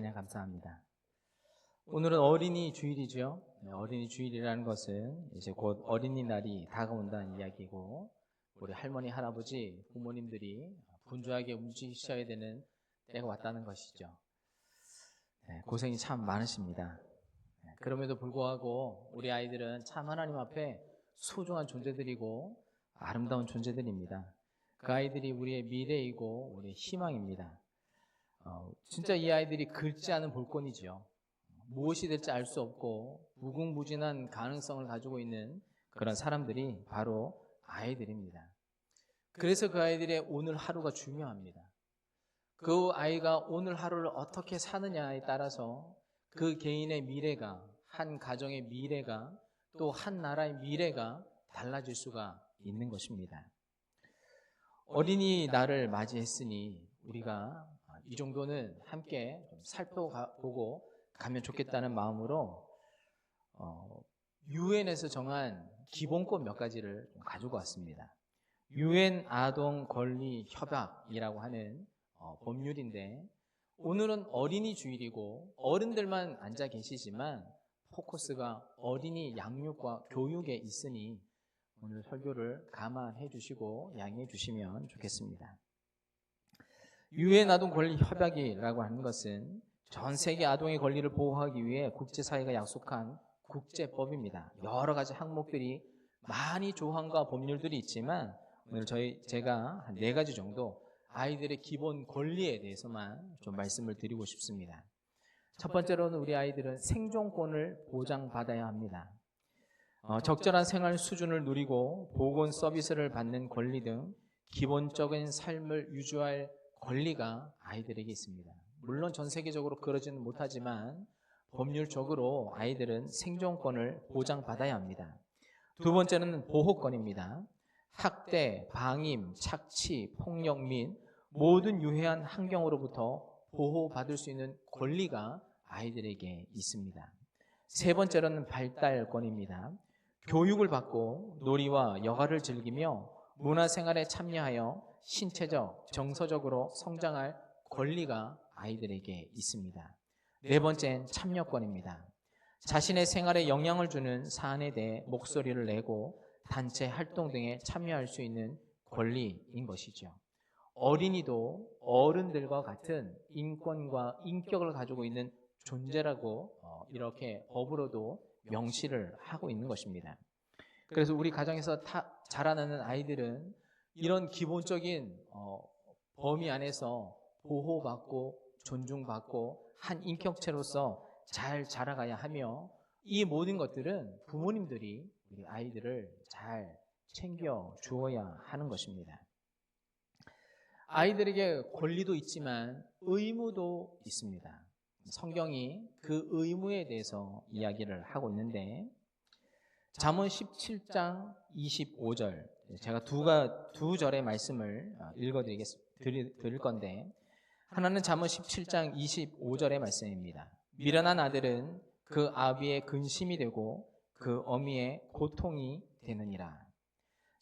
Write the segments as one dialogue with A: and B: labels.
A: 찬양 감사합니다. 오늘은 어린이 주일이죠. 어린이 주일이라는 것은 이제 곧 어린이날이 다가온다는 이야기고, 우리 할머니, 할아버지, 부모님들이 분주하게 움직이셔야 되는 때가 왔다는 것이죠. 고생이 참 많으십니다. 그럼에도 불구하고 우리 아이들은 참 하나님 앞에 소중한 존재들이고 아름다운 존재들입니다. 그 아이들이 우리의 미래이고 우리의 희망입니다. 진짜 이 아이들이 긁지 않은 볼권이죠. 무엇이 될지 알 수 없고 무궁무진한 가능성을 가지고 있는 그런 사람들이 바로 아이들입니다. 그래서 그 아이들의 오늘 하루가 중요합니다. 그 아이가 오늘 하루를 어떻게 사느냐에 따라서 그 개인의 미래가, 한 가정의 미래가, 또 한 나라의 미래가 달라질 수가 있는 것입니다. 어린이날을 맞이했으니 우리가 이 정도는 함께 좀 살펴보고 가면 좋겠다는 마음으로 유엔에서 정한 기본권 몇 가지를 가지고 왔습니다. 유엔 아동 권리 협약이라고 하는 법률인데, 오늘은 어린이 주일이고 어른들만 앉아 계시지만 포커스가 어린이 양육과 교육에 있으니 오늘 설교를 감안해 주시고 양해해 주시면 좋겠습니다. 유엔 아동 권리 협약이라고 하는 것은 전 세계 아동의 권리를 보호하기 위해 국제사회가 약속한 국제법입니다. 여러 가지 항목들이 많이 조항과 법률들이 있지만 오늘 제가 한 4가지 정도 아이들의 기본 권리에 대해서만 좀 말씀을 드리고 싶습니다. 첫 번째로는 우리 아이들은 생존권을 보장받아야 합니다. 적절한 생활 수준을 누리고 보건 서비스를 받는 권리 등 기본적인 삶을 유지할 권리가 아이들에게 있습니다. 물론 전 세계적으로 그러지는 못하지만 법률적으로 아이들은 생존권을 보장받아야 합니다. 두 번째는 보호권입니다. 학대, 방임, 착취, 폭력 및 모든 유해한 환경으로부터 보호받을 수 있는 권리가 아이들에게 있습니다. 세 번째로는 발달권입니다. 교육을 받고 놀이와 여가를 즐기며 문화생활에 참여하여 신체적, 정서적으로 성장할 권리가 아이들에게 있습니다. 네 번째는 참여권입니다. 자신의 생활에 영향을 주는 사안에 대해 목소리를 내고 단체 활동 등에 참여할 수 있는 권리인 것이죠. 어린이도 어른들과 같은 인권과 인격을 가지고 있는 존재라고 이렇게 법으로도 명시를 하고 있는 것입니다. 그래서 우리 가정에서 자라나는 아이들은 이런 기본적인 범위 안에서 보호받고 존중받고 한 인격체로서 잘 자라가야 하며, 이 모든 것들은 부모님들이 우리 아이들을 잘 챙겨 주어야 하는 것입니다. 아이들에게 권리도 있지만 의무도 있습니다. 성경이 그 의무에 대해서 이야기를 하고 있는데, 잠언 17장 25절, 제가 두 절의 말씀을 드릴 건데, 하나는 잠언 17장 25절의 말씀입니다. 미련한 아들은 그 아비의 근심이 되고 그 어미의 고통이 되느니라.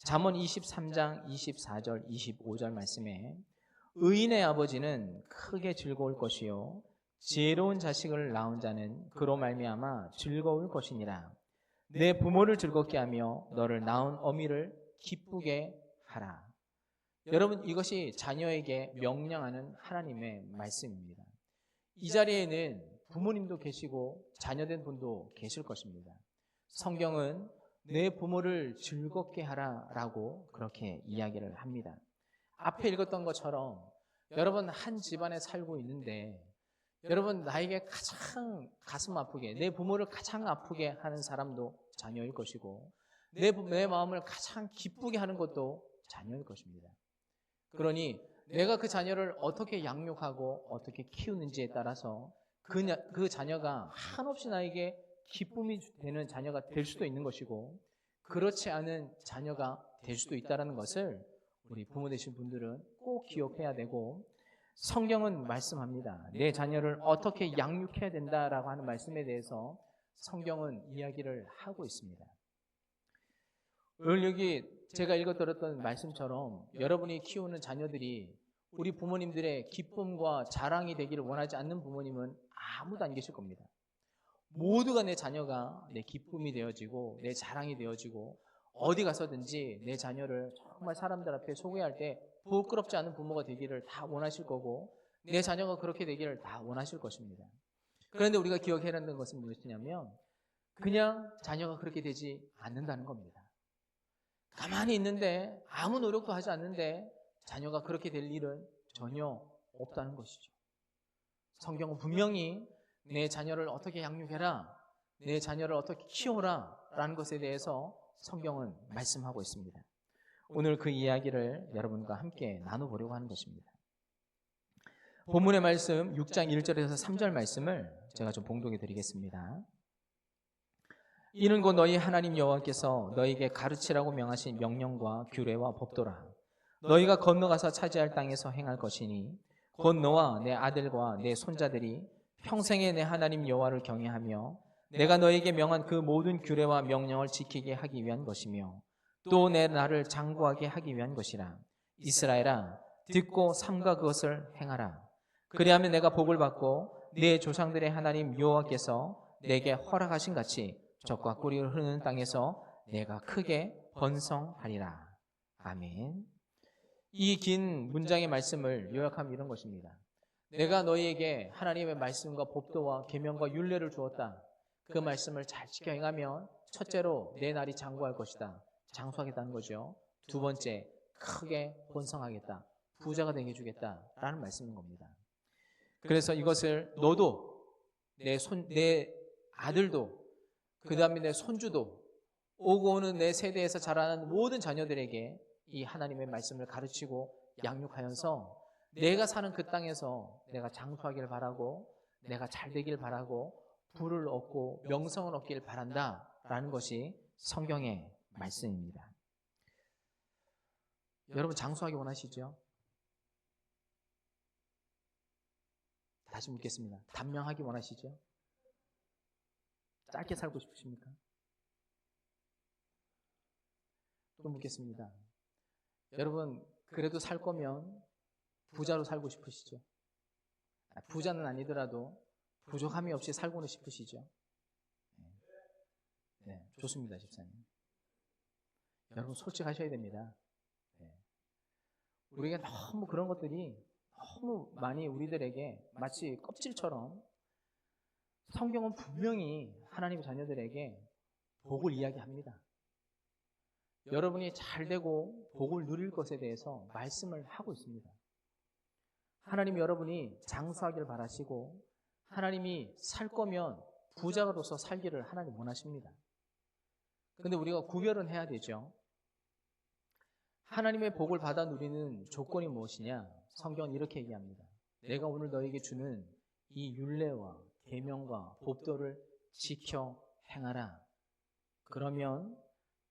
A: 잠언 23장 24절 25절 말씀에 의인의 아버지는 크게 즐거울 것이요 지혜로운 자식을 낳은 자는 그로 말미암아 즐거울 것이니라. 내 부모를 즐겁게 하며 너를 낳은 어미를 기쁘게 하라. 여러분, 이것이 자녀에게 명령하는 하나님의 말씀입니다. 이 자리에는 부모님도 계시고 자녀된 분도 계실 것입니다. 성경은 내 부모를 즐겁게 하라라고 그렇게 이야기를 합니다. 앞에 읽었던 것처럼 여러분, 한 집안에 살고 있는데 여러분, 나에게 가장 가슴 아프게, 내 부모를 가장 아프게 하는 사람도 자녀일 것이고 내 마음을 가장 기쁘게 하는 것도 자녀일 것입니다. 그러니 내가 그 자녀를 어떻게 양육하고 어떻게 키우는지에 따라서 그 자녀가 한없이 나에게 기쁨이 되는 자녀가 될 수도 있는 것이고, 그렇지 않은 자녀가 될 수도 있다는 것을 우리 부모 되신 분들은 꼭 기억해야 되고, 성경은 말씀합니다. 내 자녀를 어떻게 양육해야 된다라고 하는 말씀에 대해서 성경은 이야기를 하고 있습니다. 오늘 여기 제가 읽어드렸던 말씀처럼 여러분이 키우는 자녀들이 우리 부모님들의 기쁨과 자랑이 되기를 원하지 않는 부모님은 아무도 안 계실 겁니다. 모두가 내 자녀가 내 기쁨이 되어지고 내 자랑이 되어지고 어디 가서든지 내 자녀를 정말 사람들 앞에 소개할 때 부끄럽지 않은 부모가 되기를 다 원하실 거고 내 자녀가 그렇게 되기를 다 원하실 것입니다. 그런데 우리가 기억해야 하는 것은 무엇이냐면 그냥 자녀가 그렇게 되지 않는다는 겁니다. 가만히 있는데 아무 노력도 하지 않는데 자녀가 그렇게 될 일은 전혀 없다는 것이죠. 성경은 분명히 내 자녀를 어떻게 양육해라, 내 자녀를 어떻게 키워라 라는 것에 대해서 성경은 말씀하고 있습니다. 오늘 그 이야기를 여러분과 함께 나눠보려고 하는 것입니다. 본문의 말씀 6장 1절에서 3절 말씀을 제가 좀 봉독해 드리겠습니다. 이는 곧 너희 하나님 여호와께서 너희에게 가르치라고 명하신 명령과 규례와 법도라. 너희가 건너가서 차지할 땅에서 행할 것이니 곧 너와 내 아들과 내 손자들이 평생에 내 하나님 여호와를 경외하며 내가 너희에게 명한 그 모든 규례와 명령을 지키게 하기 위한 것이며 또 내 나를 장구하게 하기 위한 것이라. 이스라엘아, 듣고 삼가 그것을 행하라. 그리하면 내가 복을 받고 내 조상들의 하나님 여호와께서 내게 허락하신 같이 젖과 꿀이 흐르는 땅에서 내가 크게 번성하리라. 아멘. 이 긴 문장의 말씀을 요약하면 이런 것입니다. 내가 너희에게 하나님의 말씀과 법도와 계명과 율례를 주었다. 그 말씀을 잘 지켜 행하면 첫째로 내 날이 장구할 것이다. 장수하겠다는 거죠. 두 번째, 크게 번성하겠다. 부자가 되게 해주겠다. 라는 말씀인 겁니다. 그래서 이것을 너도 내 아들도 그 다음에 내 손주도 오고 오는 내 세대에서 자라는 모든 자녀들에게 이 하나님의 말씀을 가르치고 양육하여서 내가 사는 그 땅에서 내가 장수하길 바라고 내가 잘 되길 바라고 부를 얻고 명성을 얻길 바란다 라는 것이 성경의 말씀입니다. 여러분 장수하기 원하시죠? 다시 묻겠습니다. 단명하기 원하시죠? 짧게 살고 싶으십니까? 또 묻겠습니다. 여러분 그래도 살 거면 부자로 살고 싶으시죠? 부자는 아니더라도 부족함이 없이 살고는 싶으시죠? 네, 좋습니다, 집사님. 여러분 솔직하셔야 됩니다. 네. 우리가 너무 그런 것들이 너무 많이 우리들에게 마치 껍질처럼 성경은 분명히 하나님의 자녀들에게 복을 이야기합니다. 여러분이 잘되고 복을 누릴 것에 대해서 말씀을 하고 있습니다. 하나님이 여러분이 장수하기를 바라시고 하나님이 살 거면 부자로서 살기를 하나님 원하십니다. 그런데 우리가 구별은 해야 되죠. 하나님의 복을 받아 누리는 조건이 무엇이냐? 성경은 이렇게 얘기합니다. 내가 오늘 너에게 주는 이 율례와 계명과 법도를 지켜 행하라. 그러면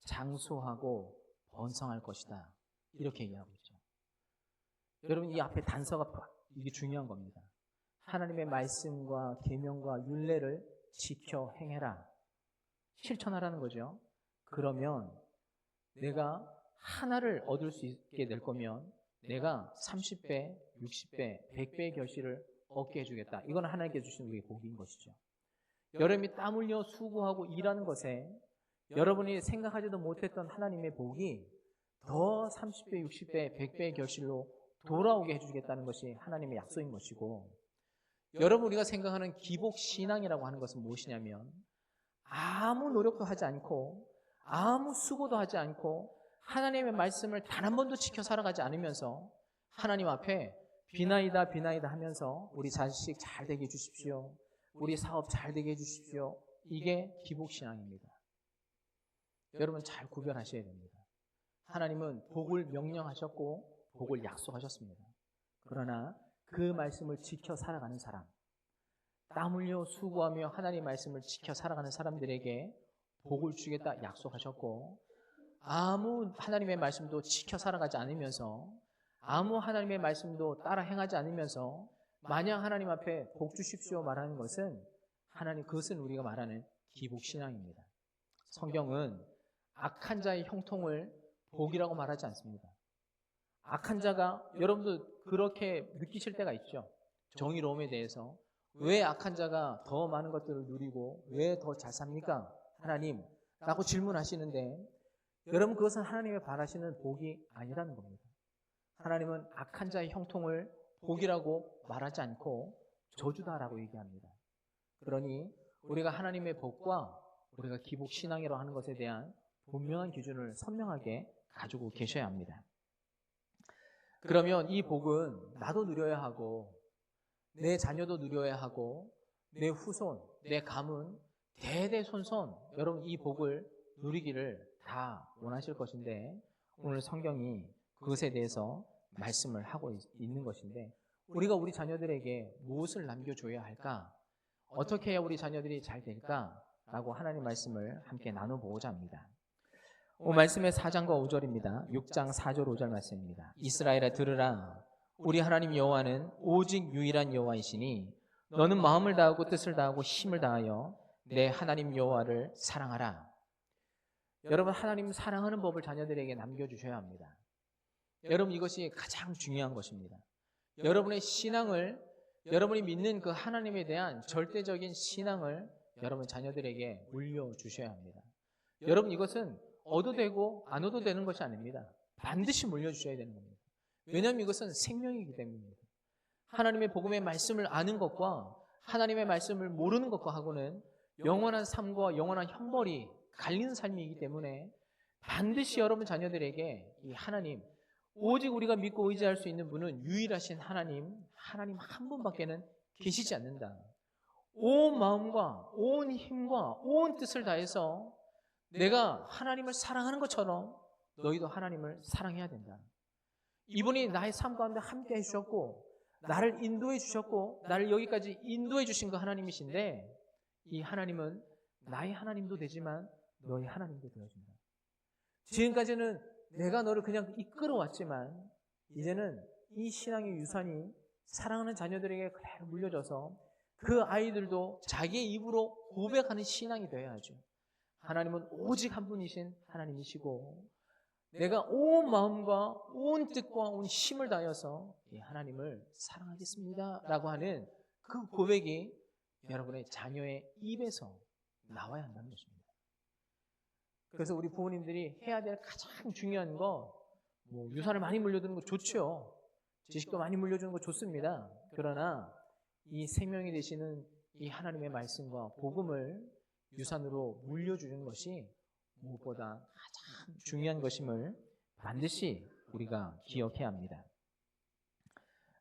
A: 장수하고 번성할 것이다. 이렇게 얘기하고 있죠. 여러분 이 앞에 단서가 이게 중요한 겁니다. 하나님의 말씀과 계명과 율례를 지켜 행해라. 실천하라는 거죠. 그러면 내가 하나를 얻을 수 있게 될 거면 내가 30배, 60배, 100배의 결실을 얻게 해주겠다. 이건 하나님께 주신 우리의 복인 것이죠. 여러분이 땀 흘려 수고하고 일하는 것에 여러분이 생각하지도 못했던 하나님의 복이 더 30배, 60배, 100배의 결실로 돌아오게 해주겠다는 것이 하나님의 약속인 것이고, 여러분 우리가 생각하는 기복신앙이라고 하는 것은 무엇이냐면 아무 노력도 하지 않고 아무 수고도 하지 않고 하나님의 말씀을 단 한 번도 지켜 살아가지 않으면서 하나님 앞에 비나이다 비나이다 하면서 우리 자식 잘 되게 해주십시오, 우리 사업 잘 되게 해주십시오. 이게 기복신앙입니다. 여러분 잘 구별하셔야 됩니다. 하나님은 복을 명령하셨고 복을 약속하셨습니다. 그러나 그 말씀을 지켜 살아가는 사람, 땀 흘려 수고하며 하나님의 말씀을 지켜 살아가는 사람들에게 복을 주겠다 약속하셨고, 아무 하나님의 말씀도 지켜 살아가지 않으면서 아무 하나님의 말씀도 따라 행하지 않으면서 마냥 하나님 앞에 복 주십시오 말하는 것은 그것은 우리가 말하는 기복신앙입니다. 성경은 악한 자의 형통을 복이라고 말하지 않습니다. 악한 자가, 여러분도 그렇게 느끼실 때가 있죠. 정의로움에 대해서. 왜 악한 자가 더 많은 것들을 누리고 왜 더 잘 삽니까? 하나님 라고 질문하시는데 여러분 그것은 하나님의 바라시는 복이 아니라는 겁니다. 하나님은 악한 자의 형통을 복이라고 말하지 않고 저주다라고 얘기합니다. 그러니 우리가 하나님의 복과 우리가 기복 신앙이라고 하는 것에 대한 분명한 기준을 선명하게 가지고 계셔야 합니다. 그러면 이 복은 나도 누려야 하고 내 자녀도 누려야 하고 내 후손, 내 가문, 대대손손 여러분 이 복을 누리기를 다 원하실 것인데 오늘 성경이 그것에 대해서 말씀을 하고 있는 것인데 우리가 우리 자녀들에게 무엇을 남겨줘야 할까? 어떻게 해야 우리 자녀들이 잘 될까? 라고 하나님 말씀을 함께 나눠보고자 합니다. 오늘 말씀의 4장과 5절입니다. 6장 4절 5절 말씀입니다. 이스라엘아 들으라. 우리 하나님 여호와는 오직 유일한 여호와이시니 너는 마음을 다하고 뜻을 다하고 힘을 다하여 내 하나님 여호와를 사랑하라. 여러분 하나님 사랑하는 법을 자녀들에게 남겨주셔야 합니다. 여러분 이것이 가장 중요한 것입니다. 여러분의 신앙을 여러분이 믿는 그 하나님에 대한 절대적인 신앙을 여러분 자녀들에게 물려주셔야 합니다. 여러분 이것은 얻어도 되고 안 얻어도 되는 것이 아닙니다. 반드시 물려주셔야 되는 겁니다. 왜냐하면 이것은 생명이기 때문입니다. 하나님의 복음의 말씀을 아는 것과 하나님의 말씀을 모르는 것과 하고는 영원한 삶과 영원한 형벌이 갈리는 삶이기 때문에 반드시 여러분 자녀들에게 이 하나님 오직 우리가 믿고 의지할 수 있는 분은 유일하신 하나님 한 분밖에는 계시지 않는다. 온 마음과 온 힘과 온 뜻을 다해서 내가 하나님을 사랑하는 것처럼 너희도 하나님을 사랑해야 된다. 이분이 나의 삶 가운데 함께 해주셨고 나를 인도해 주셨고 나를 여기까지 인도해 주신 그 하나님이신데 이 하나님은 나의 하나님도 되지만 너의 하나님도 되어준다. 지금까지는 내가 너를 그냥 이끌어왔지만 이제는 이 신앙의 유산이 사랑하는 자녀들에게 그대로 물려져서 그 아이들도 자기의 입으로 고백하는 신앙이 되어야 하죠. 하나님은 오직 한 분이신 하나님이시고 내가 온 마음과 온 뜻과 온 힘을 다해서 이 하나님을 사랑하겠습니다 라고 하는 그 고백이 여러분의 자녀의 입에서 나와야 한다는 것입니다. 그래서 우리 부모님들이 해야 될 가장 중요한 거 유산을 많이 물려주는 거 좋죠. 지식도 많이 물려주는 거 좋습니다. 그러나 이 생명이 되시는 이 하나님의 말씀과 복음을 유산으로 물려주는 것이 무엇보다 가장 중요한 것임을 반드시 우리가 기억해야 합니다.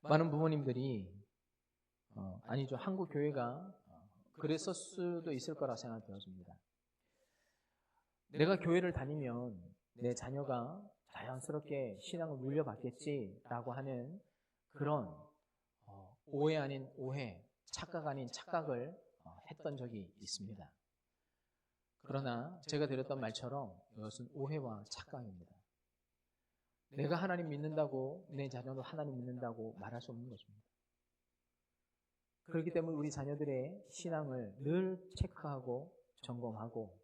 A: 많은 부모님들이 아니죠. 한국 교회가 그랬을 수도 있을 거라 생각되어집니다. 내가 교회를 다니면 내 자녀가 자연스럽게 신앙을 물려받겠지라고 하는 그런 오해 아닌 오해, 착각 아닌 착각을 했던 적이 있습니다. 그러나 제가 드렸던 말처럼 이것은 오해와 착각입니다. 내가 하나님 믿는다고 내 자녀도 하나님 믿는다고 말할 수 없는 것입니다. 그렇기 때문에 우리 자녀들의 신앙을 늘 체크하고 점검하고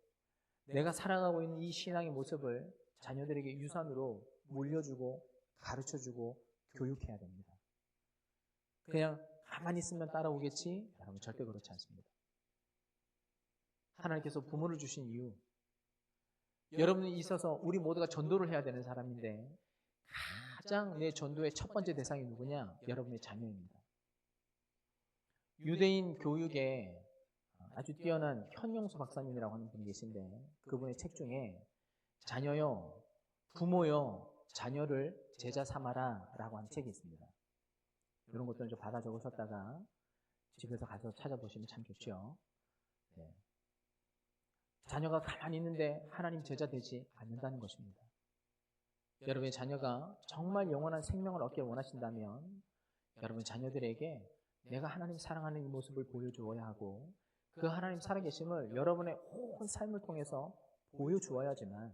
A: 내가 살아가고 있는 이 신앙의 모습을 자녀들에게 유산으로 물려주고 가르쳐주고 교육해야 됩니다. 그냥 가만히 있으면 따라오겠지? 여러분 절대 그렇지 않습니다. 하나님께서 부모를 주신 이유 여러분이 있어서 우리 모두가 전도를 해야 되는 사람인데 가장 내 전도의 첫 번째 대상이 누구냐? 여러분의 자녀입니다. 유대인 교육에 아주 뛰어난 현용수 박사님이라고 하는 분이 계신데 그분의 책 중에 자녀요, 부모요, 자녀를 제자 삼아라 라고 하는 책이 있습니다. 이런 것들은 좀 받아 적으셨다가 집에서 가서 찾아보시면 참 좋죠. 네. 자녀가 가만히 있는데 하나님 제자 되지 않는다는 것입니다. 여러분의 자녀가 정말 영원한 생명을 얻기 원하신다면 여러분 자녀들에게 내가 하나님 사랑하는 이 모습을 보여주어야 하고 그 하나님 살아계심을 여러분의 온 삶을 통해서 보여주어야지만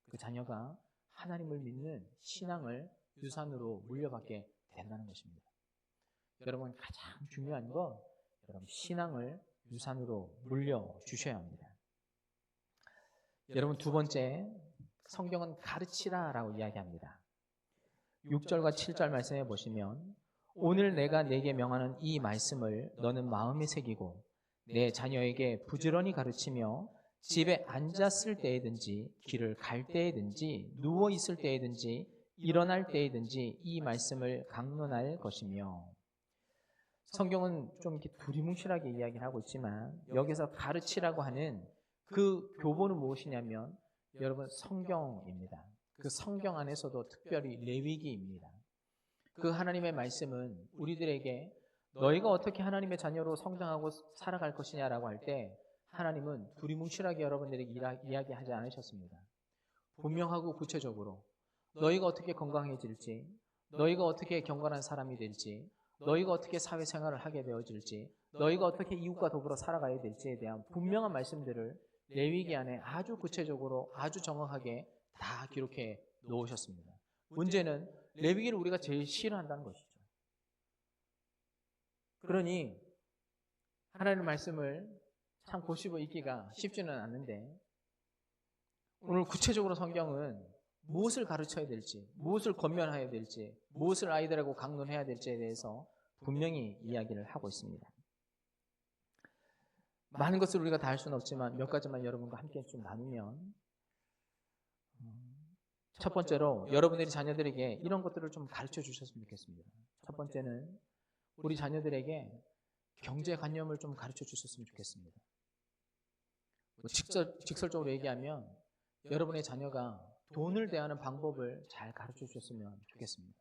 A: 그 자녀가 하나님을 믿는 신앙을 유산으로 물려받게 된다는 것입니다. 여러분 가장 중요한 건 여러분 신앙을 유산으로 물려주셔야 합니다. 여러분 두 번째 성경은 가르치라라고 이야기합니다. 6절과 7절 말씀해 보시면 오늘 내가 네게 명하는 이 말씀을 너는 마음에 새기고 내 자녀에게 부지런히 가르치며 집에 앉았을 때에든지 길을 갈 때에든지 누워 있을 때에든지 일어날 때에든지 이 말씀을 강론할 것이며 성경은 좀 이렇게 두리뭉실하게 이야기를 하고 있지만 여기서 가르치라고 하는 그 교본은 무엇이냐면 여러분 성경입니다. 그 성경 안에서도 특별히 레위기입니다. 그 하나님의 말씀은 우리들에게 너희가 어떻게 하나님의 자녀로 성장하고 살아갈 것이냐라고 할 때 하나님은 두리뭉실하게 여러분들에게 이야기하지 않으셨습니다. 분명하고 구체적으로 너희가 어떻게 건강해질지, 너희가 어떻게 경건한 사람이 될지, 너희가 어떻게 사회생활을 하게 되어질지, 너희가 어떻게 이웃과 더불어 살아가야 될지에 대한 분명한 말씀들을 레위기 안에 아주 구체적으로 아주 정확하게 다 기록해 놓으셨습니다. 문제는 레위기를 우리가 제일 싫어한다는 것이죠. 그러니 하나님의 말씀을 참 고시고 읽기가 쉽지는 않는데 오늘 구체적으로 성경은 무엇을 가르쳐야 될지, 무엇을 권면해야 될지, 무엇을 아이들하고 강론해야 될지에 대해서 분명히 이야기를 하고 있습니다. 많은 것을 우리가 다 할 수는 없지만 몇 가지만 여러분과 함께 좀 나누면 첫 번째로 여러분들이 자녀들에게 이런 것들을 좀 가르쳐 주셨으면 좋겠습니다. 첫 번째는 우리 자녀들에게 경제관념을 좀 가르쳐 주셨으면 좋겠습니다. 직설적으로 얘기하면 여러분의 자녀가 돈을 대하는 방법을 잘 가르쳐 주셨으면 좋겠습니다.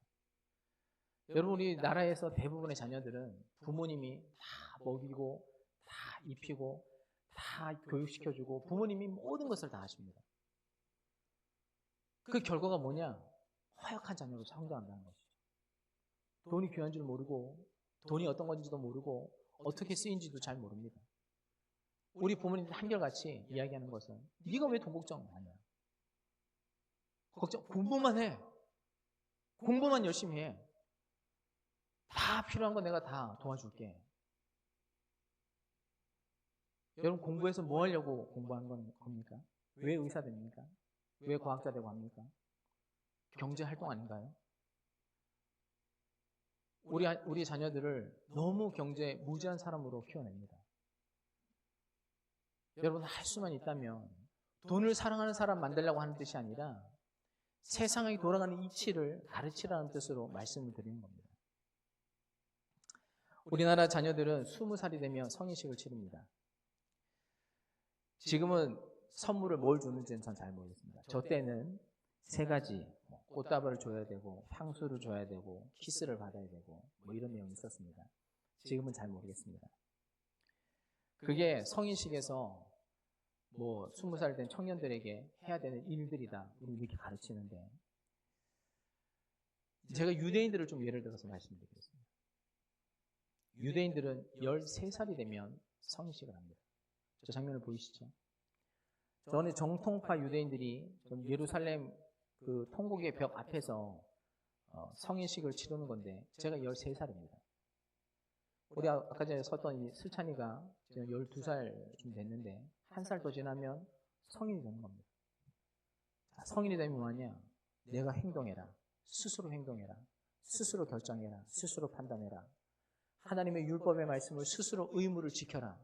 A: 여러분 우리 나라에서 대부분의 자녀들은 부모님이 다 먹이고 다 입히고 다 교육시켜주고 부모님이 모든 것을 다 하십니다. 그 결과가 뭐냐? 허약한 자녀로 성장한다는 것이죠. 돈이 귀한 줄 모르고 돈이 어떤 건지도 모르고 어떻게 쓰인지도 잘 모릅니다. 우리 부모님들 한결같이 이야기하는 것은 네가 왜 돈 걱정 안 하냐? 공부만 해. 공부만 열심히 해. 다 필요한 거 내가 다 도와줄게. 여러분 공부해서 뭐 하려고 공부한 겁니까? 왜 의사 됩니까? 왜 과학자 되고 합니까? 경제 활동 아닌가요? 우리 자녀들을 너무 경제 무지한 사람으로 키워냅니다. 여러분 할 수만 있다면 돈을 사랑하는 사람 만들려고 하는 뜻이 아니라 세상이 돌아가는 이치를 가르치라는 뜻으로 말씀을 드리는 겁니다. 우리나라 자녀들은 20살이 되면 성인식을 치릅니다. 지금은 선물을 뭘 주는지는 전 잘 모르겠습니다. 저 때는 세 가지, 꽃다발을 줘야 되고 향수를 줘야 되고 키스를 받아야 되고 뭐 이런 내용이 있었습니다. 지금은 잘 모르겠습니다. 그게 성인식에서 뭐 20살 된 청년들에게 해야 되는 일들이다 이렇게 가르치는데 제가 유대인들을 좀 예를 들어서 말씀드리겠습니다. 유대인들은 13살이 되면 성인식을 합니다. 저 장면을 보이시죠? 전에 정통파 유대인들이 예루살렘 그 통곡의 벽 앞에서 성인식을 치르는 건데 제가 13살입니다. 우리 아까 전에 섰던 이 슬찬이가 지금 12살쯤 됐는데 한 살 더 지나면 성인이 되는 겁니다. 성인이 되면 뭐하냐? 내가 행동해라. 스스로 행동해라. 스스로 결정해라. 스스로 판단해라. 하나님의 율법의 말씀을 스스로 의무를 지켜라.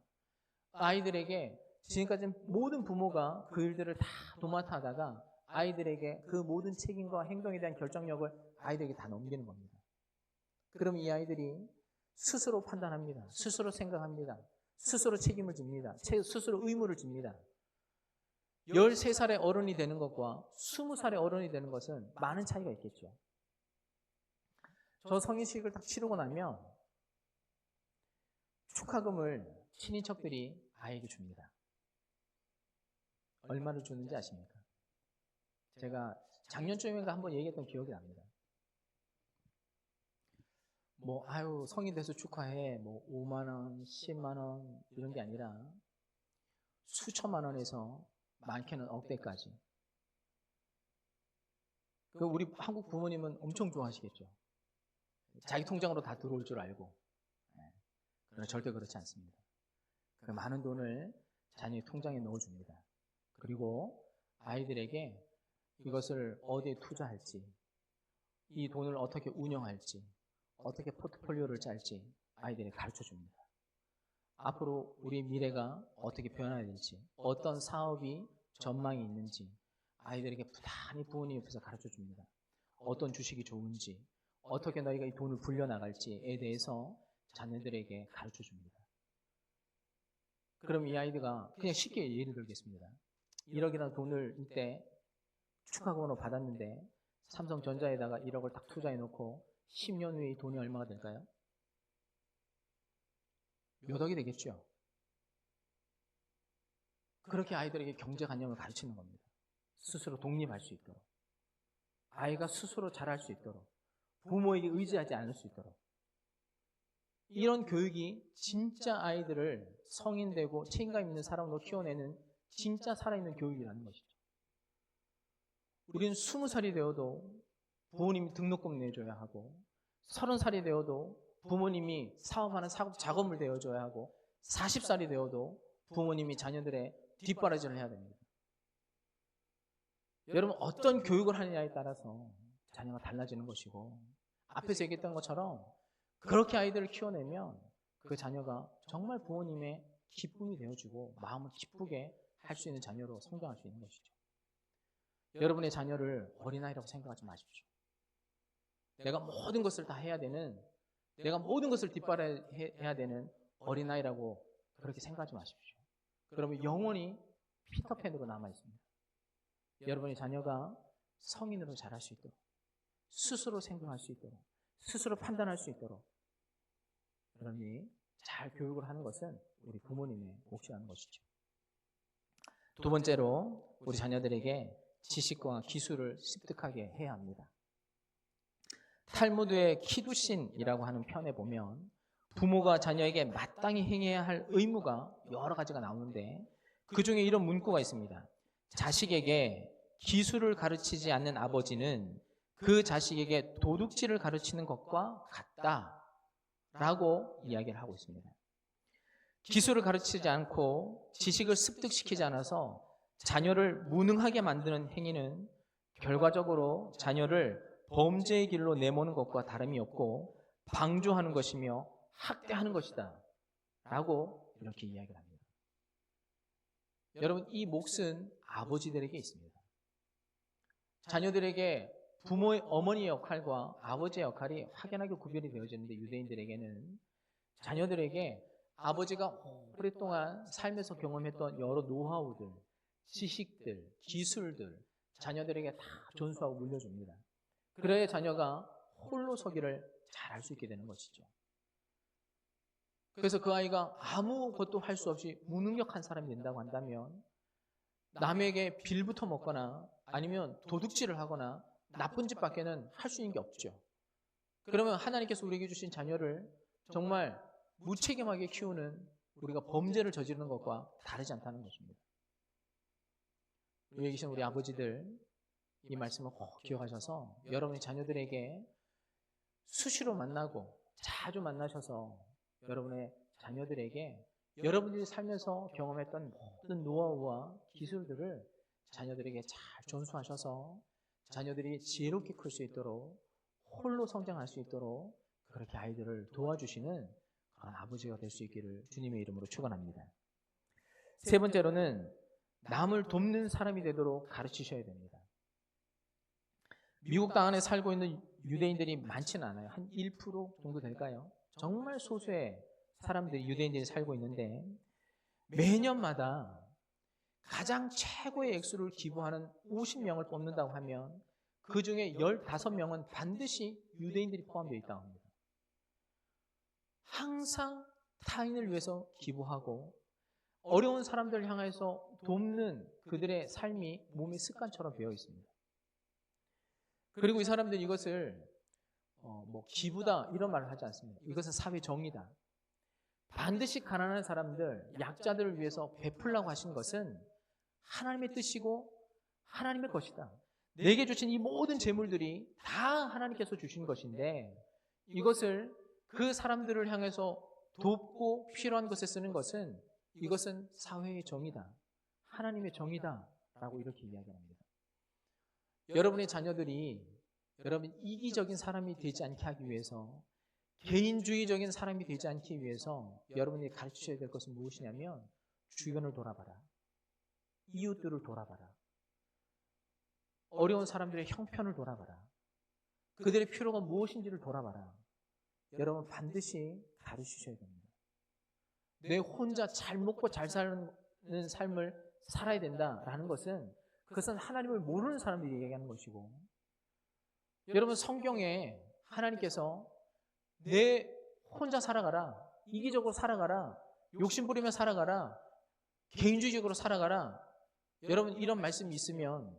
A: 아이들에게 지금까지 모든 부모가 그 일들을 다 도맡아 하다가 아이들에게 그 모든 책임과 행동에 대한 결정력을 아이들에게 다 넘기는 겁니다. 그럼 이 아이들이 스스로 판단합니다. 스스로 생각합니다. 스스로 책임을 집니다. 스스로 의무를 집니다. 13살의 어른이 되는 것과 20살의 어른이 되는 것은 많은 차이가 있겠죠. 저 성인식을 딱 치르고 나면 축하금을 친인척들이 아이에게 줍니다. 얼마를 주는지 아십니까? 제가 작년쯤인가 한번 얘기했던 기억이 납니다. 성인 돼서 축하해. 5만 원, 10만 원 이런 게 아니라 수천만 원에서 많게는 억대까지. 우리 한국 부모님은 엄청 좋아하시겠죠. 자기 통장으로 다 들어올 줄 알고. 그러나 절대 그렇지 않습니다. 그 많은 돈을 자녀의 통장에 넣어줍니다. 그리고 아이들에게 이것을 어디에 투자할지, 이 돈을 어떻게 운영할지, 어떻게 포트폴리오를 짤지 아이들에게 가르쳐 줍니다. 앞으로 우리 미래가 어떻게 변화해야 될지, 어떤 사업이 전망이 있는지 아이들에게 부단히 부모님 옆에서 가르쳐 줍니다. 어떤 주식이 좋은지, 어떻게 너희가 이 돈을 불려나갈지에 대해서 자녀들에게 가르쳐 줍니다. 그럼 이 아이들가 그냥 쉽게 예를 들겠습니다. 1억이라는 돈을 이때 축하금으로 받았는데 삼성전자에다가 1억을 딱 투자해 놓고 10년 후에 이 돈이 얼마가 될까요? 몇 억이 되겠죠. 그렇게 아이들에게 경제관념을 가르치는 겁니다. 스스로 독립할 수 있도록, 아이가 스스로 잘할 수 있도록, 부모에게 의지하지 않을 수 있도록. 이런 교육이 진짜 아이들을 성인 되고 책임감 있는 사람으로 키워내는 진짜 살아있는 교육이라는 것이죠. 우리는 20살이 되어도 부모님이 등록금 내줘야 하고, 30살이 되어도 부모님이 사업하는 작업을 내어줘야 하고, 40살이 되어도 부모님이 자녀들의 뒷바라지를 해야 됩니다. 여러분, 어떤 교육을 하느냐에 따라서 자녀가 달라지는 것이고, 앞에서 얘기했던 것처럼 그렇게 아이들을 키워내면 그 자녀가 정말 부모님의 기쁨이 되어주고 마음을 기쁘게 할 수 있는 자녀로 성장할 수 있는 것이죠. 여러분의 자녀를 어린아이라고 생각하지 마십시오. 내가 모든 것을 다 해야 되는, 내가 모든 것을 뒷바라해야 되는 어린아이라고 그렇게 생각하지 마십시오. 그러면 영원히 피터팬으로 남아있습니다. 여러분의 자녀가 성인으로 자랄 수 있도록, 스스로 생각할 수 있도록, 스스로 판단할 수 있도록 여러분이 잘 교육을 하는 것은 우리 부모님의 몫이라는 것이죠. 두 번째로 우리 자녀들에게 지식과 기술을 습득하게 해야 합니다. 탈무드의 키두신이라고 하는 편에 보면 부모가 자녀에게 마땅히 행해야 할 의무가 여러 가지가 나오는데 그 중에 이런 문구가 있습니다. 자식에게 기술을 가르치지 않는 아버지는 그 자식에게 도둑질을 가르치는 것과 같다라고 이야기를 하고 있습니다. 기술을 가르치지 않고 지식을 습득시키지 않아서 자녀를 무능하게 만드는 행위는 결과적으로 자녀를 범죄의 길로 내모는 것과 다름이 없고 방조하는 것이며 학대하는 것이다 라고 이렇게 이야기를 합니다. 여러분, 이 몫은 아버지들에게 있습니다. 자녀들에게 부모의 어머니의 역할과 아버지의 역할이 확연하게 구별이 되어지는데 유대인들에게는 자녀들에게 아버지가 오랫동안 삶에서 경험했던 여러 노하우들, 지식들, 기술들 자녀들에게 다 전수하고 물려줍니다. 그래야 자녀가 홀로 서기를 잘할 수 있게 되는 것이죠. 그래서 그 아이가 아무것도 할 수 없이 무능력한 사람이 된다고 한다면 남에게 빌부터 먹거나 아니면 도둑질을 하거나 나쁜 짓밖에는 할 수 있는 게 없죠. 그러면 하나님께서 우리에게 주신 자녀를 정말 무책임하게 키우는 우리가 범죄를 저지르는 것과 다르지 않다는 것입니다. 여기 계신 우리 아버지들 이 말씀을 꼭 기억하셔서 여러분의 자녀들에게 수시로 만나고 자주 만나셔서 여러분의 자녀들에게 여러분들이 살면서 경험했던 모든 노하우와 기술들을 자녀들에게 잘 전수하셔서 자녀들이 지혜롭게 클 수 있도록 홀로 성장할 수 있도록 그렇게 아이들을 도와주시는 그런 아버지가 될 수 있기를 주님의 이름으로 축원합니다. 세 번째로는 남을 돕는 사람이 되도록 가르치셔야 됩니다. 미국 땅 안에 살고 있는 유대인들이 많지는 않아요. 한 1% 정도 될까요? 정말 소수의 사람들이 유대인들이 살고 있는데 매년마다 가장 최고의 액수를 기부하는 50명을 뽑는다고 하면 그 중에 15명은 반드시 유대인들이 포함되어 있다고 합니다. 항상 타인을 위해서 기부하고 어려운 사람들을 향해서 돕는 그들의 삶이 몸의 습관처럼 되어 있습니다. 그리고 이 사람들이 이것을 기부다 이런 말을 하지 않습니다. 이것은 사회 정의다. 반드시 가난한 사람들, 약자들을 위해서 베풀라고 하신 것은 하나님의 뜻이고 하나님의 것이다. 내게 주신 이 모든 재물들이 다 하나님께서 주신 것인데 이것을 그 사람들을 향해서 돕고 필요한 것에 쓰는 것은 이것은 사회의 정의다. 하나님의 정의다. 라고 이렇게 이야기합니다. 여러분의 자녀들이 여러분, 이기적인 사람이 되지 않게 하기 위해서, 개인주의적인 사람이 되지 않기 위해서 여러분이 가르치셔야 될 것은 무엇이냐면 주변을 돌아봐라. 이웃들을 돌아봐라. 어려운 사람들의 형편을 돌아봐라. 그들의 필요가 무엇인지를 돌아봐라. 여러분 반드시 가르치셔야 됩니다. 내 혼자 잘 먹고 잘 사는 삶을 살아야 된다라는 것은 그것은 하나님을 모르는 사람들이 얘기하는 것이고, 여러분 성경에 하나님께서 내 혼자 살아가라, 이기적으로 살아가라, 욕심 부리며 살아가라, 개인주의적으로 살아가라, 여러분 이런 말씀이 있으면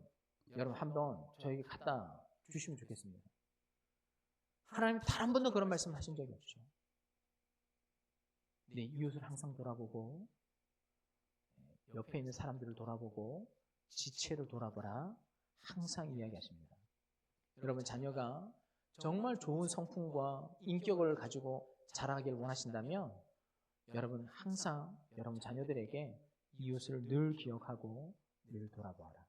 A: 여러분 한번 저에게 갖다 주시면 좋겠습니다. 하나님 단 한 번도 그런 말씀 하신 적이 없죠. 내 이웃을 항상 돌아보고, 옆에 있는 사람들을 돌아보고, 지체를 돌아보라 항상 이야기하십니다. 여러분 자녀가 정말 좋은 성품과 인격을 가지고 자라기를 원하신다면 여러분 항상 여러분 자녀들에게 이웃을 늘 기억하고 늘 돌아보아라.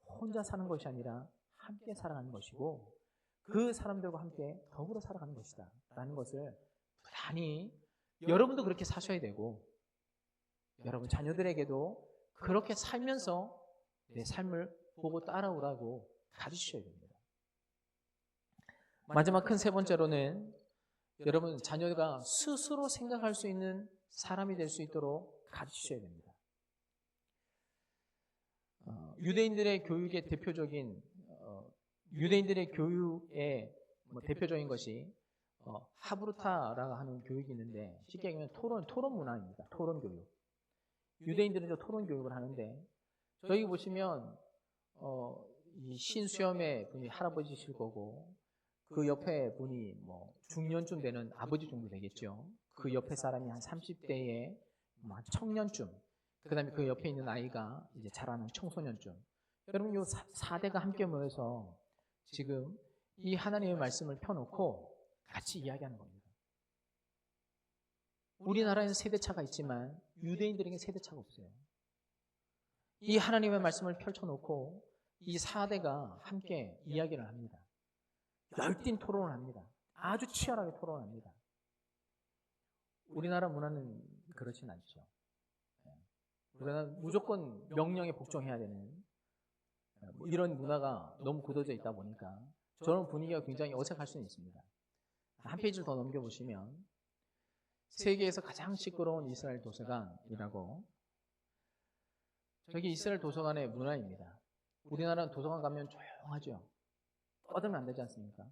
A: 혼자 사는 것이 아니라 함께 살아가는 것이고 그 사람들과 함께 더불어 살아가는 것이다 라는 것을 부단히 여러분도 그렇게 사셔야 되고, 여러분 자녀들에게도 그렇게 살면서 내 삶을 보고 따라오라고 가르치셔야 됩니다. 마지막 큰 세 번째로는 여러분 자녀가 스스로 생각할 수 있는 사람이 될 수 있도록 가르치셔야 됩니다. 유대인들의 교육의 대표적인 유대인들의 교육의 대표적인 것이 하브루타라고 하는 교육이 있는데, 쉽게 얘기하면 토론 문화입니다. 토론 교육. 유대인들은 토론 교육을 하는데, 저기 보시면 이 신수염의 분이 할아버지실 거고, 그 옆에 분이 중년쯤 되는 아버지 정도 되겠죠. 그 옆에 사람이 한 30대의 청년쯤, 그 다음에 그 옆에 있는 아이가 이제 자라는 청소년쯤. 여러분, 이 4대가 함께 모여서 지금 이 하나님의 말씀을 펴놓고 같이 이야기하는 겁니다. 우리나라에는 세대차가 있지만 유대인들에게는 세대차가 없어요. 이 하나님의 말씀을 펼쳐놓고 이 4대가 함께 이야기를 합니다. 열띤 토론을 합니다. 아주 치열하게 토론을 합니다. 우리나라 문화는 그렇진 않죠. 우리나라는 무조건 명령에 복종해야 되는 이런 문화가 너무 굳어져 있다 보니까 저런 분위기가 굉장히 어색할 수는 있습니다. 한 페이지를 더 넘겨보시면 세계에서 가장 시끄러운 이스라엘 도서관이라고, 저기 이스라엘 도서관의 문화입니다. 우리나라는 도서관 가면 조용하죠. 떠들면 안 되지 않습니까?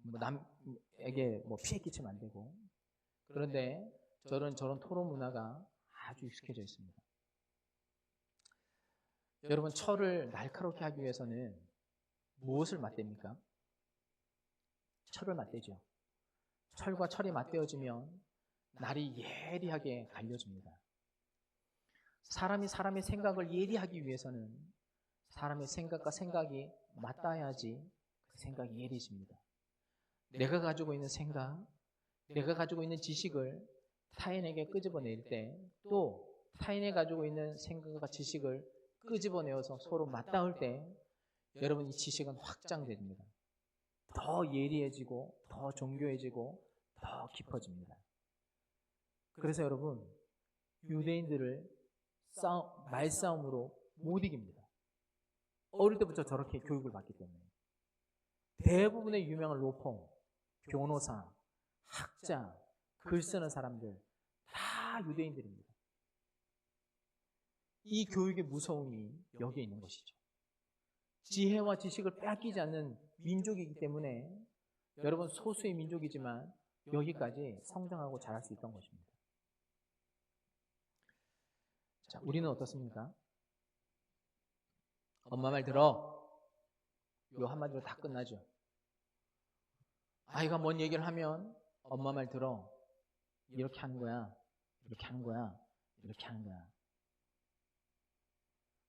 A: 남에게 피해 끼치면 안 되고. 그런데 저런 토론 문화가 아주 익숙해져 있습니다. 여러분, 철을 날카롭게 하기 위해서는 무엇을 맞댑니까? 철을 맞대죠. 철과 철이 맞대어지면 날이 예리하게 갈려집니다. 사람이 사람의 생각을 예리하기 위해서는 사람의 생각과 생각이 맞닿아야지 그 생각이 예리해집니다. 내가 가지고 있는 생각, 내가 가지고 있는 지식을 타인에게 끄집어낼 때, 또 타인이 가지고 있는 생각과 지식을 끄집어내어서 서로 맞닿을 때 여러분 이 지식은 확장됩니다. 더 예리해지고 더 정교해지고 더 깊어집니다. 그래서 여러분 유대인들을 말싸움으로 못 이깁니다. 어릴 때부터 저렇게 교육을 받기 때문에. 대부분의 유명한 로펌, 변호사, 학자, 글 쓰는 사람들 다 유대인들입니다. 이 교육의 무서움이 여기에 있는 것이죠. 지혜와 지식을 빼앗기지 않는 민족이기 때문에 여러분 소수의 민족이지만 여기까지 성장하고 자랄 수 있던 것입니다. 자, 우리는 어떻습니까? 엄마 말 들어. 요 한마디로 다 끝나죠. 아이가 뭔 얘기를 하면 엄마 말 들어. 이렇게 하는 거야. 이렇게 하는 거야. 이렇게 하는 거야.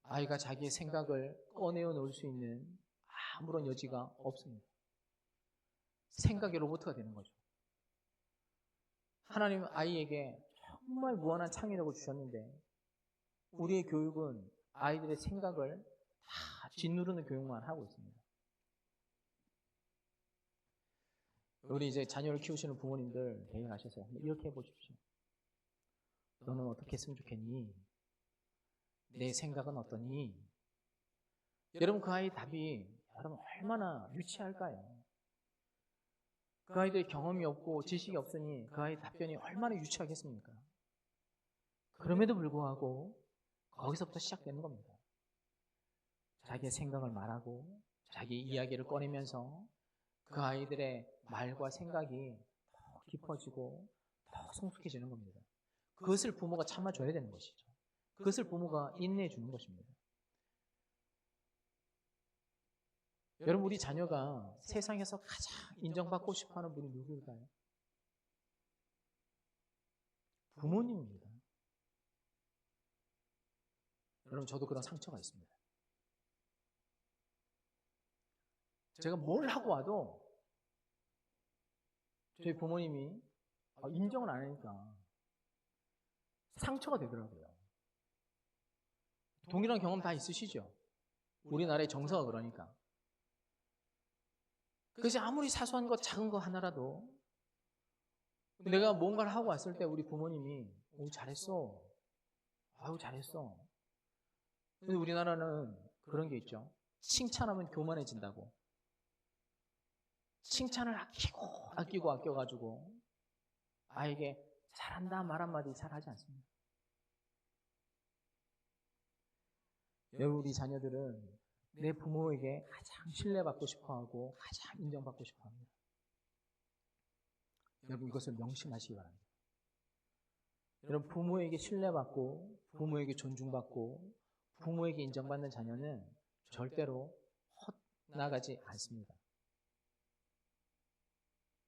A: 아이가 자기의 생각을 꺼내어 놓을 수 있는 아무런 여지가 없습니다. 생각의 로봇가 되는 거죠. 하나님은 아이에게 정말 무한한 창의력을 주셨는데 우리의 교육은 아이들의 생각을 다 짓누르는 교육만 하고 있습니다. 우리 이제 자녀를 키우시는 부모님들 대회 가셔서 이렇게 해보십시오. 너는 어떻게 했으면 좋겠니? 내 생각은 어떠니? 여러분, 그 아이 답이 여러분 얼마나 유치할까요? 그 아이들의 경험이 없고 지식이 없으니 그 아이 답변이 얼마나 유치하겠습니까? 그럼에도 불구하고 거기서부터 시작되는 겁니다. 자기의 생각을 말하고 자기 이야기를 꺼내면서 그 아이들의 말과 생각이 더 깊어지고 더 성숙해지는 겁니다. 그것을 부모가 참아줘야 되는 것이죠. 그것을 부모가 인내해 주는 것입니다. 여러분, 우리 자녀가 세상에서 가장 인정받고 싶어하는 분이 누구일까요? 부모님입니다. 여러분, 저도 그런 상처가 있습니다. 제가 뭘 하고 와도 저희 부모님이 인정을 안 하니까 상처가 되더라고요. 동일한 경험 다 있으시죠? 우리나라의 정서가 그러니까. 그래서 아무리 사소한 것, 작은 거 하나라도 내가 뭔가를 하고 왔을 때 우리 부모님이 잘했어. 아유, 잘했어. 근데 우리나라는 그런 게 있죠. 칭찬하면 교만해진다고. 칭찬을 아끼고 아껴가지고 아이에게 잘한다 말 한마디 잘하지 않습니다. 여러분, 우리 자녀들은 내 부모에게 가장 신뢰받고 싶어하고 가장 인정받고 싶어합니다. 여러분, 이것을 명심하시기 바랍니다. 여러분, 부모에게 신뢰받고 부모에게 존중받고 부모에게 인정받는 자녀는 절대로 헛나가지 않습니다.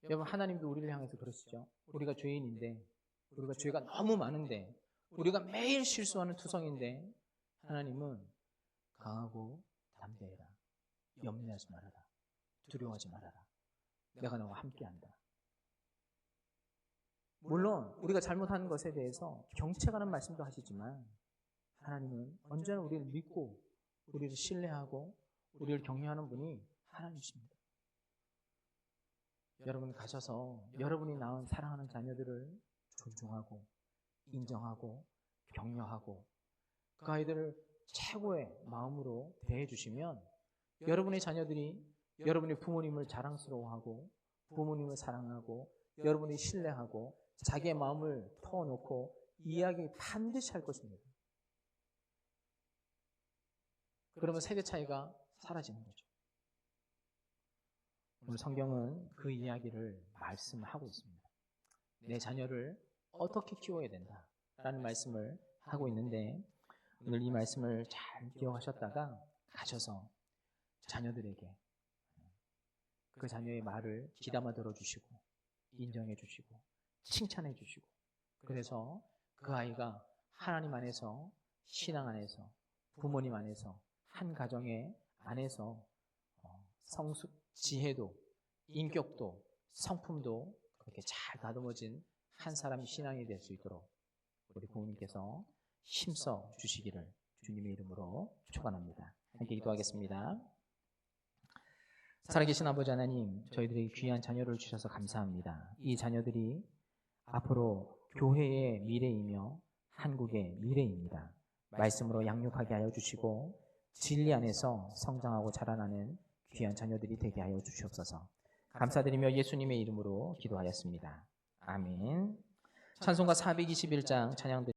A: 여러분, 하나님도 우리를 향해서 그러시죠. 우리가 죄인인데, 우리가 죄가 너무 많은데, 우리가 매일 실수하는 투성인데 하나님은 강하고 담대해라. 염려하지 말아라. 두려워하지 말아라. 내가 너와 함께한다. 물론 우리가 잘못하는 것에 대해서 경책하는 말씀도 하시지만 하나님은 언제나 우리를 믿고 우리를 신뢰하고 우리를 격려하는 분이 하나님이십니다. 여러분, 가셔서 여러분이 낳은 사랑하는 자녀들을 존중하고 인정하고 격려하고 그 아이들을 최고의 마음으로 대해 주시면 여러분의 자녀들이 여러분의 부모님을 자랑스러워하고 부모님을 사랑하고 여러분이 신뢰하고 자기의 마음을 터놓고 이야기 반드시 할 것입니다. 그러면 세대 차이가 사라지는 거죠. 오늘 성경은 그 이야기를 말씀하고 있습니다. 내 자녀를 어떻게 키워야 된다라는 말씀을 하고 있는데 오늘 이 말씀을 잘 기억하셨다가 가셔서 자녀들에게 그 자녀의 말을 귀담아 들어주시고 인정해 주시고 칭찬해 주시고 그래서 그 아이가 하나님 안에서 신앙 안에서 부모님 안에서 한 가정의 안에서 성숙, 지혜도 인격도 성품도 그렇게 잘 다듬어진 한 사람의 신앙이 될 수 있도록 우리 부모님께서 힘써 주시기를 주님의 이름으로 축원합니다. 함께 기도하겠습니다. 살아계신 아버지 하나님, 저희들에게 귀한 자녀를 주셔서 감사합니다. 이 자녀들이 앞으로 교회의 미래이며 한국의 미래입니다. 말씀으로 양육하게 하여 주시고 진리 안에서 성장하고 자라나는 귀한 자녀들이 되게 하여 주시옵소서. 감사드리며 예수님의 이름으로 기도하였습니다. 아멘. 찬송가 421장 찬양